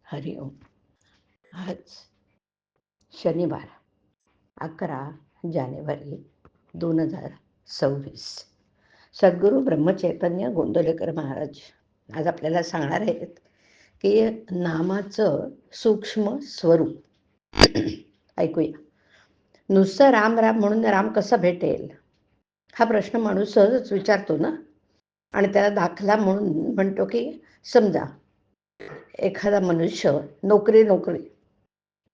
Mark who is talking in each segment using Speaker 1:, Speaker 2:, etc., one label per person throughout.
Speaker 1: हरिओम. आज शनिवार 11 जानेवारी 2026. सद्गुरू ब्रह्मचैतन्य गोंदवलेकर महाराज आज आपल्याला सांगणार आहेत की नामाचं सूक्ष्म स्वरूप. ऐकूया. नुसतं राम राम म्हणून राम कसा भेटेल, हा प्रश्न माणूस सहजच विचारतो ना. आणि त्याला दाखला म्हणून म्हणतो की समजा एखादा मनुष्य नोकरी नोकरी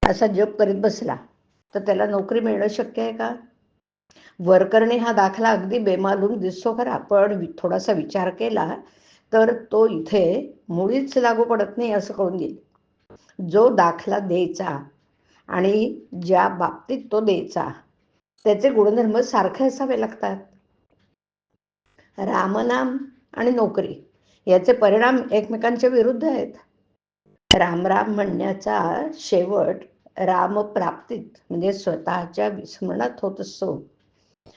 Speaker 1: असा जप करीत बसला तर त्याला नोकरी मिळणं शक्य आहे का? वरकरणी हा दाखला अगदी बेमालूम दिसतो खरा, पण थोडासा विचार केला तर तो इथे मुळीच लागू पडत नाही असं कळून येईल. जो दाखला द्यायचा आणि ज्या बाबतीत तो द्यायचा त्याचे गुणधर्म सारखे असावे लागतात. रामनाम आणि नोकरी याचे परिणाम एकमेकांच्या विरुद्ध आहेत. राम राम म्हणण्याचा शेवट रामप्राप्तीत म्हणजे स्वतःच्या विस्मरणात होत असतो.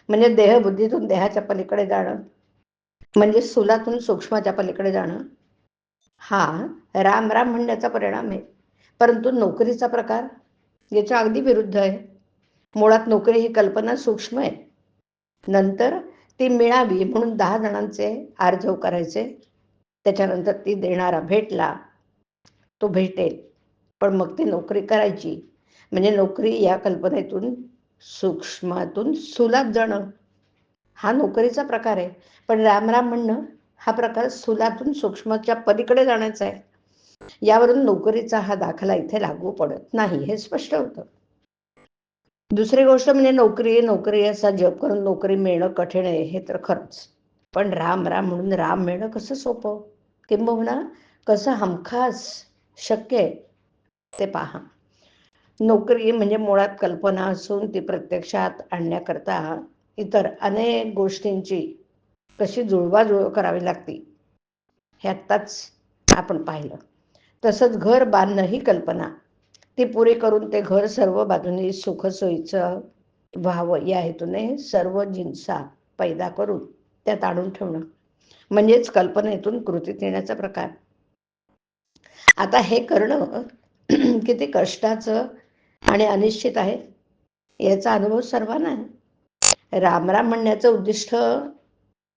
Speaker 1: म्हणजे देहबुद्धीतून देहाच्या पलीकडे जाणं, म्हणजे स्थूलातून सूक्ष्माच्या पलीकडे जाणं, हा राम राम म्हणण्याचा परिणाम आहे. परंतु नोकरीचा प्रकार याच्या अगदी विरुद्ध आहे. मुळात नोकरी ही कल्पना सूक्ष्म आहे. नंतर ती मिळावी म्हणून 10 जणांचे आर्जव करायचे. त्याच्यानंतर ती देणारा भेटला तो भेटेल, पण मग ती नोकरी करायची. म्हणजे नोकरी या कल्पनेतून सूक्ष्मातून स्थूलात जाणं हा नोकरीचा प्रकार आहे. पण राम राम म्हणणं हा प्रकार स्थूलातून सूक्ष्माच्या पलीकडे जाण्याचा आहे. यावरून नोकरीचा हा दाखला इथे लागू पडत नाही हे स्पष्ट होतं. दुसरी गोष्ट म्हणजे नोकरी नोकरी असा जप करून नोकरी मिळणं कठीण आहे हे तर खरंच. पण राम राम म्हणून राम मिळणं कसं सोपं, किंबहुना कसं हमखास शक्य आहे ते पहा. नोकरी म्हणजे मुळात कल्पना असून ती प्रत्यक्षात आणण्याकरता इतर अनेक गोष्टींची कशी जुळवाजुळव करावी लागते हे आत्ताच आपण पाहिलं. तसंच घर बांधणं ही कल्पना, ती पुरी करून ते घर सर्व बाजूंनी सुखसोयीचं व्हावं या हेतूने सर्व जिन्सा पैदा करून त्यात आणून ठेवणं म्हणजेच कल्पनेतून कृतीत येण्याचा प्रकार. आता हे करणं किती कष्टाचं आणि अनिश्चित आहे याचा अनुभव सर्वांना आहे. राम राम म्हणण्याचं उद्दिष्ट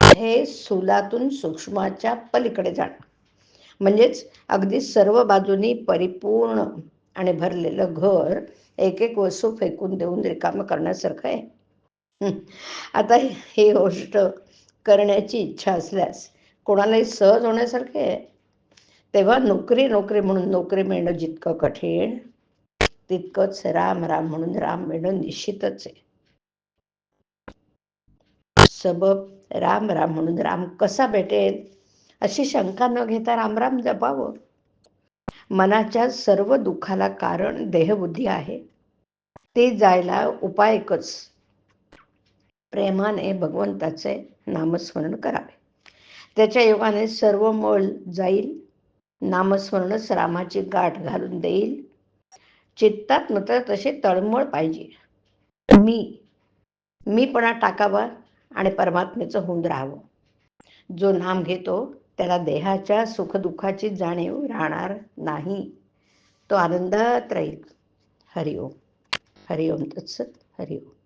Speaker 1: हे स्थूलातून सूक्ष्माच्या पलीकडे जाणं म्हणजेच अगदी सर्व बाजूनी परिपूर्ण आणि भरलेलं घर एक एक वस्तू फेकून देऊन रिकामं करण्यासारखं आहे. आता ही गोष्ट करण्याची इच्छा असल्यास कोणालाही सहज होण्यासारखे आहे. तेव्हा नोकरी नोकरी म्हणून नोकरी मिळणं जितकं कठीण तितकंच राम राम म्हणून राम मिळणं निश्चितच आहे. सबब राम राम म्हणून राम कसा भेटेल अशी शंका न घेता राम राम जपावं. मनाच्या सर्व दुःखाला कारण देहबुद्धी आहे. ते जायला उपाय एकच, प्रेमाने भगवंताचे नामस्मरण करावे. त्याच्या योगाने सर्व मळ जाईल. नामस्मरणच रामाची गाठ घालून देईल. चित्तात मात्र तसे तळमळ पाहिजे. मीपणा टाकावा आणि परमात्मेचं होऊन राहावं. जो नाम घेतो त्याला देहाच्या सुखदुःखाची जाणीव राहणार नाही. तो आनंदात राहील. हरिओम. हरिओम तत्सत. हरिओम.